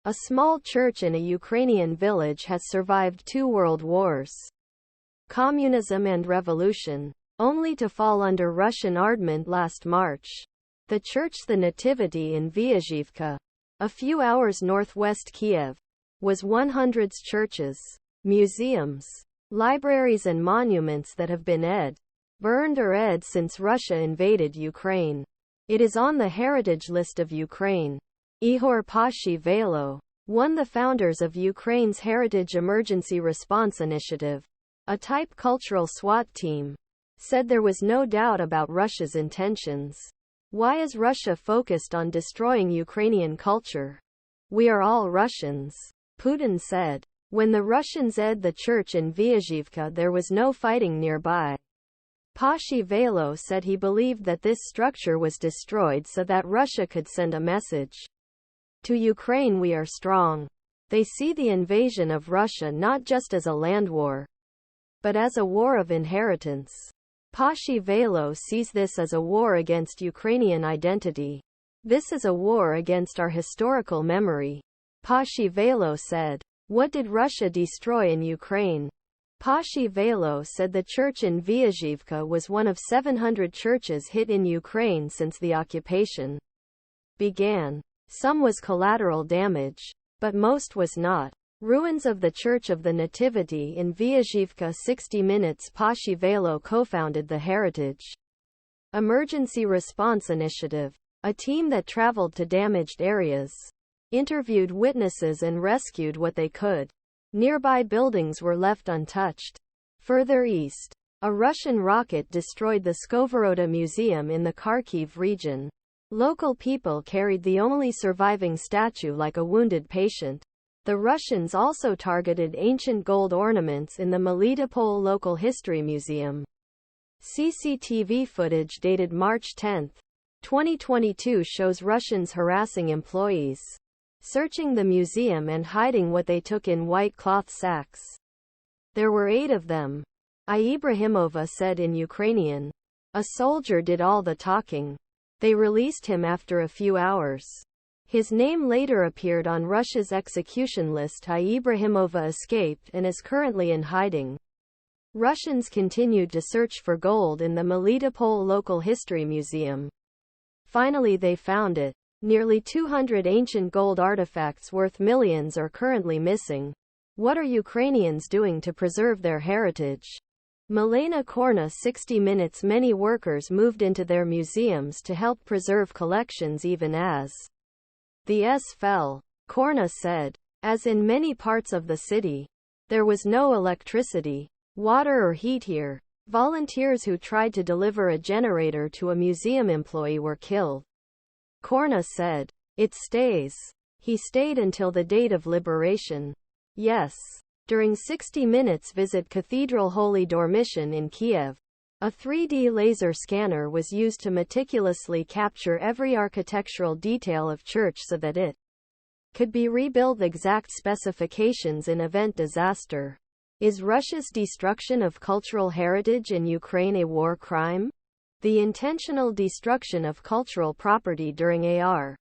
A small church in a Ukrainian village has survived 2 world wars, communism and revolution, only to fall under Russian ardment last March. The Church the Nativity in Viazivka, a few hours northwest Kiev, was 100 churches, museums, libraries and monuments that have been burned or since Russia invaded Ukraine. It is on the heritage list of Ukraine. Ihor Poshyvailo, one of the founders of Ukraine's Heritage Emergency Response Initiative, a type cultural SWAT team, said there was no doubt about Russia's intentions. Why is Russia focused on destroying Ukrainian culture? We are all Russians, Putin said. When the Russians the church in Viazivka, there was no fighting nearby. Poshyvailo said he believed that this structure was destroyed so that Russia could send a message to Ukraine: we are strong. They see the invasion of Russia not just as a land war, but as a war of inheritance. Poshyvailo sees this as a war against Ukrainian identity. This is a war against our historical memory, Poshyvailo said. What did Russia destroy in Ukraine? Poshyvailo said the church in Viazivka was one of 700 churches hit in Ukraine since the occupation began. Some was collateral damage, but most was not. Ruins of the Church of the Nativity in Viazivka. 60 Minutes Poshyvailo co-founded the Heritage Emergency Response Initiative, a team that traveled to damaged areas, interviewed witnesses and rescued what they could. Nearby buildings were left untouched. Further east, a Russian rocket destroyed the Skovoroda Museum in the Kharkiv region. Local people carried the only surviving statue like a wounded patient. The Russians also targeted ancient gold ornaments in the Melitopol Local History Museum. CCTV footage dated March 10, 2022 shows Russians harassing employees, searching the museum and hiding what they took in white cloth sacks. There were 8 of them, IIbrahimova said in Ukrainian. A soldier did all the talking. They released him after a few hours. His name later appeared on Russia's execution list. IIbrahimova escaped and is currently in hiding. Russians continued to search for gold in the Melitopol Local History Museum. Finally they found it. Nearly 200 ancient gold artifacts worth millions are currently missing. What are Ukrainians doing to preserve their heritage? Milena Chorna. 60 Minutes. Many workers moved into their museums to help preserve collections even as the fell. Chorna said, as in many parts of the city, there was no electricity, water or heat here. Volunteers who tried to deliver a generator to a museum employee were killed. Chorna said, it stays. He stayed until the date of liberation. Yes. During 60 Minutes visit Cathedral Holy Dormition in Kiev. A 3D laser scanner was used to meticulously capture every architectural detail of church so that it could be rebuilt exact specifications in event disaster. Is Russia's destruction of cultural heritage in Ukraine a war crime? The intentional destruction of cultural property during AR